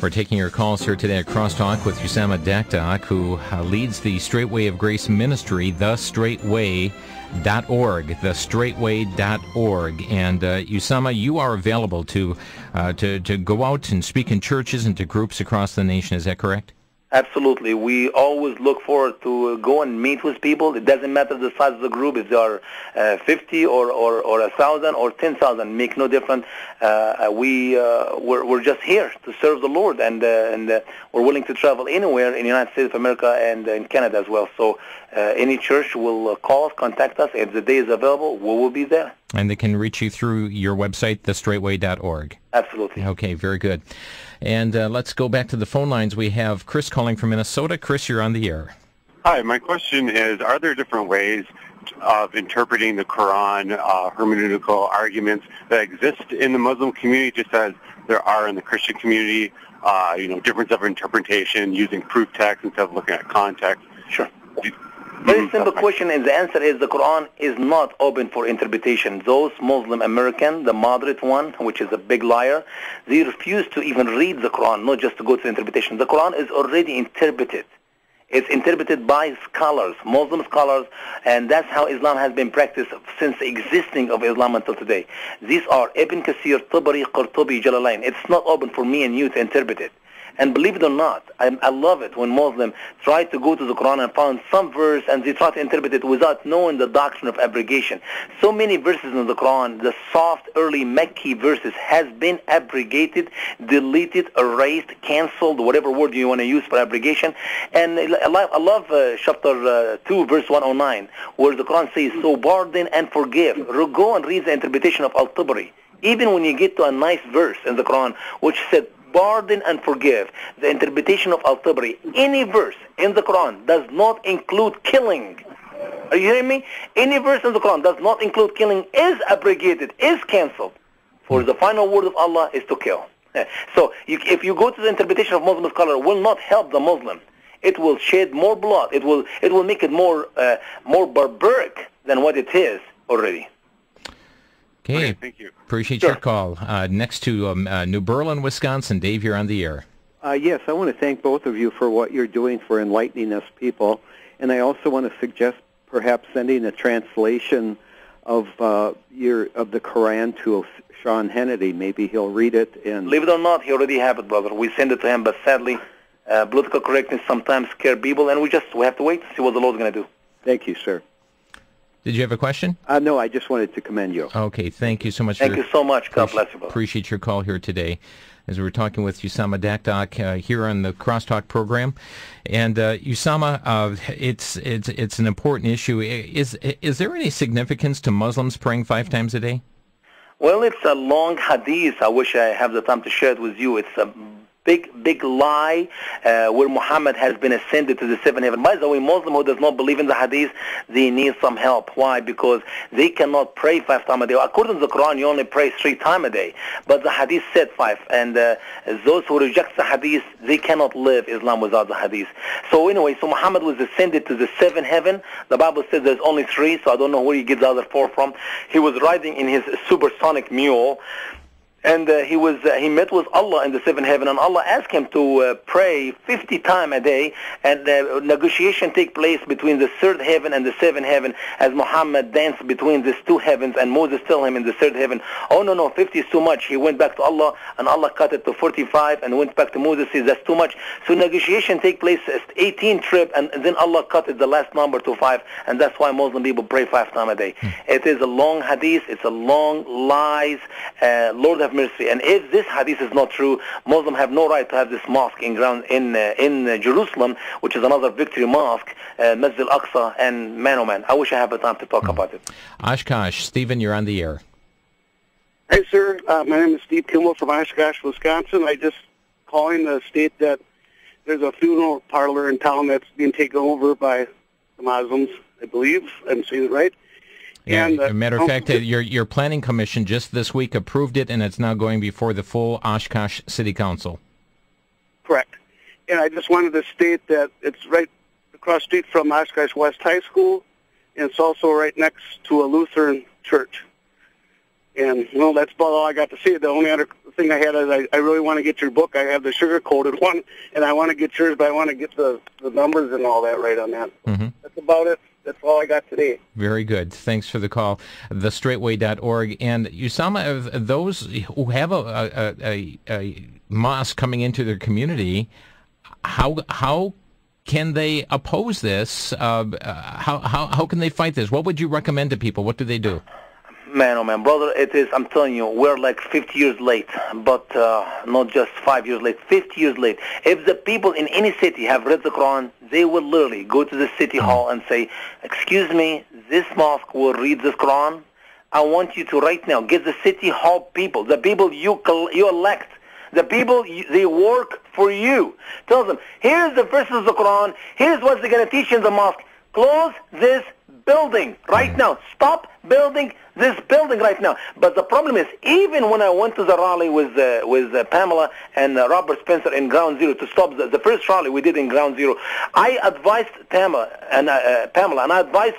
We're taking your calls here today at Crosstalk with Usama Dakdok, who leads the Straight Way of Grace ministry, thestraightway.org, thestraightway.org. And Usama, you are available to go out and speak in churches and to groups across the nation. Is that correct? Absolutely. We always look forward to go and meet with people. It doesn't matter the size of the group. If they are 50 or 1,000 or 10,000, make no difference. We're just here to serve the Lord, and we're willing to travel anywhere in the United States of America and in Canada as well. So any church will call us, contact us. If the day is available, we will be there. And they can reach you through your website, thestraightway.org. Absolutely. Okay, very good. And let's go back to the phone lines. We have Chris calling from Minnesota. Chris, you're on the air. Hi, my question is, are there different ways of interpreting the Quran, hermeneutical arguments that exist in the Muslim community just as there are in the Christian community, difference of interpretation, using proof text instead of looking at context? Sure. Very simple question, and the answer is the Quran is not open for interpretation. Those Muslim American, the moderate one, which is a big liar, they refuse to even read the Quran, not just to go to interpretation. The Quran is already interpreted. It's interpreted by scholars, Muslim scholars, and that's how Islam has been practiced since the existing of Islam until today. These are Ibn Kathir, Tabari, Qurtubi, Jalalain. It's not open for me and you to interpret it. And believe it or not, I love it when Muslims try to go to the Quran and find some verse and they try to interpret it without knowing the doctrine of abrogation. So many verses in the Quran, the soft, early Mecca verses, has been abrogated, deleted, erased, cancelled, whatever word you want to use for abrogation. And I love chapter 2, verse 109, where the Quran says, so pardon and forgive. Go and read the interpretation of Al-Tabari. Even when you get to a nice verse in the Quran, which said, pardon and forgive, the interpretation of Al-Tabari, any verse in the Quran does not include killing. Are you hearing me? Any verse in the Quran does not include killing, is abrogated, is cancelled. For the final word of Allah is to kill. So if you go to the interpretation of Muslim scholar, it will not help the Muslim. It will shed more blood. It will make it more barbaric than what it is already. Okay, thank you. Appreciate your call. Next to New Berlin, Wisconsin. Dave, you're on the air. Yes, I want to thank both of you for what you're doing for enlightening us people. And I also want to suggest perhaps sending a translation of the Quran to Sean Hannity. Maybe he'll read it. And believe it or not, he already have it, brother. We send it to him, but sadly, political correctness sometimes scare people, and we have to wait to see what the Lord's going to do. Thank you, sir. Did you have a question? No, I just wanted to commend you. Okay, thank you so much. Thank you so much. God bless you, brother. Appreciate your call here today, as we were talking with Usama Dakdok here on the Crosstalk program. And Usama, it's an important issue. Is there any significance to Muslims praying 5 times a day? Well, it's a long hadith. I wish I have the time to share it with you. It's a big lie where Muhammad has been ascended to the 7th heaven. By the way, Muslim who does not believe in the hadith, they need some help. Why? Because they cannot pray 5 times a day. According to the Quran, you only pray 3 times a day. But the hadith said 5. And those who reject the hadith, they cannot live Islam without the hadith. So anyway, Muhammad was ascended to the 7th heaven. The Bible says there's only 3, so I don't know where he gets the other 4 from. He was riding in his supersonic mule. And he met with Allah in the 7th heaven, and Allah asked him to pray 50 times a day, and negotiation take place between the 3rd heaven and the 7th heaven as Muhammad danced between these 2 heavens, and Moses tell him in the 3rd heaven, oh no, 50 is too much. He went back to Allah, and Allah cut it to 45, and went back to Moses, says that's too much. So negotiation take place 18 trip, and then Allah cut it the last number to 5, and that's why Muslim people pray 5 times a day. It is a long hadith, it's a long lies, Lord have mercy. And if this hadith is not true, Muslims have no right to have this mosque in Jerusalem, which is another victory mosque, Masjid al-Aqsa and man. I wish I had the time to talk about it. Oshkosh, Stephen, you're on the air. Hey, sir. My name is Steve Kimball from Oshkosh, Wisconsin. I just calling to state that there's a funeral parlor in town that's being taken over by the Muslims, I believe. I'm saying it right. Yeah, as a matter of fact, your planning commission just this week approved it, and it's now going before the full Oshkosh City Council. Correct. And I just wanted to state that it's right across the street from Oshkosh West High School, and it's also right next to a Lutheran church. And, that's about all I got to say. The only other thing I had is I really want to get your book. I have the sugar-coated one, and I want to get yours, but I want to get the numbers and all that right on that. Mm-hmm. That's about it. That's all I got today. Very good. Thanks for the call. TheStraightWay.org. And Usama, of those who have a mosque coming into their community, how can they oppose this? How can they fight this? What would you recommend to people? What do they do? Man, oh man, brother, it is, I'm telling you, we're like 50 years late, but not just 5 years late, 50 years late. If the people in any city have read the Quran, they will literally go to the city hall and say, excuse me, this mosque will read this Quran. I want you to right now get the city hall people, the people you elect, the people, they work for you. Tell them, here's the verses of the Quran, here's what they're going to teach in the mosque. Close this building right now. Stop building this building right now. But the problem is, even when I went to the rally with Pamela and Robert Spencer in Ground Zero to stop the first rally we did in Ground Zero, I advised Pamela and I advised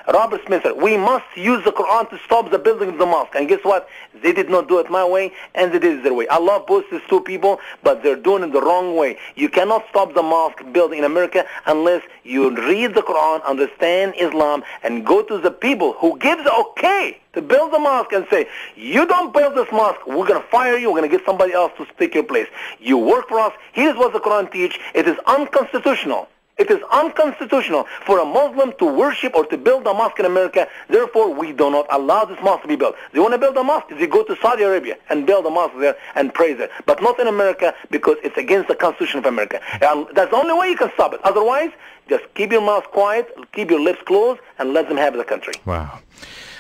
Robert Spencer, we must use the Quran to stop the building of the mosque. And guess what? They did not do it my way, and they did it their way. I love both these two people, but they're doing it the wrong way. You cannot stop the mosque building in America unless you read the Quran, understand Islam, and go to the people who gives okay to build the mosque and say, you don't build this mosque, we're going to fire you, we're going to get somebody else to take your place. You work for us, here's what the Quran teaches. It is unconstitutional. It is unconstitutional for a Muslim to worship or to build a mosque in America. Therefore, we do not allow this mosque to be built. They want to build a mosque, they go to Saudi Arabia and build a mosque there and pray there. But not in America, because it's against the Constitution of America. And that's the only way you can stop it. Otherwise, just keep your mouth quiet, keep your lips closed, and let them have the country. Wow.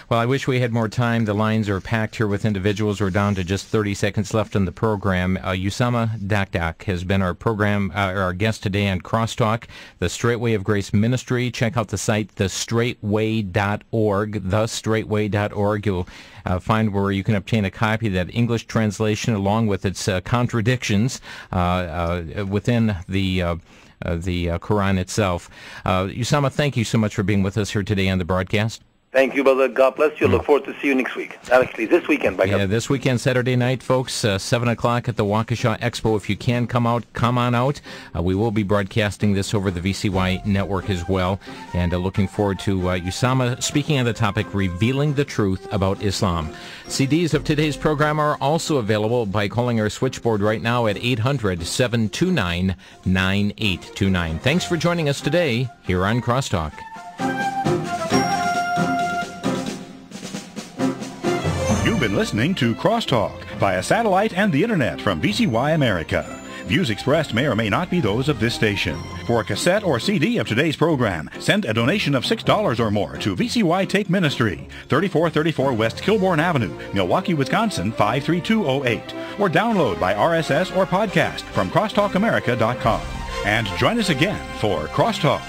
Well, I wish we had more time. The lines are packed here with individuals. We're down to just 30 seconds left in the program. Usama Dakdok has been our program, our guest today on Crosstalk, the Straight Way of Grace Ministry. Check out the site, thestraightway.org, thestraightway.org. You'll find where you can obtain a copy of that English translation along with its contradictions within the Quran itself. Usama, thank you so much for being with us here today on the broadcast. Thank you, brother. God bless you. Look forward to see you next week. Actually, this weekend. Yeah, this weekend, Saturday night, folks, 7 o'clock at the Waukesha Expo. If you can come out, come on out. We will be broadcasting this over the VCY network as well. And looking forward to Usama speaking on the topic, Revealing the Truth About Islam. CDs of today's program are also available by calling our switchboard right now at 800-729-9829. Thanks for joining us today here on Crosstalk. You've been listening to Crosstalk via satellite and the internet from VCY America. Views expressed may or may not be those of this station. For a cassette or CD of today's program, send a donation of $6 or more to VCY Tape Ministry, 3434 West Kilbourne Avenue, Milwaukee, Wisconsin, 53208. Or download by RSS or podcast from crosstalkamerica.com. And join us again for Crosstalk.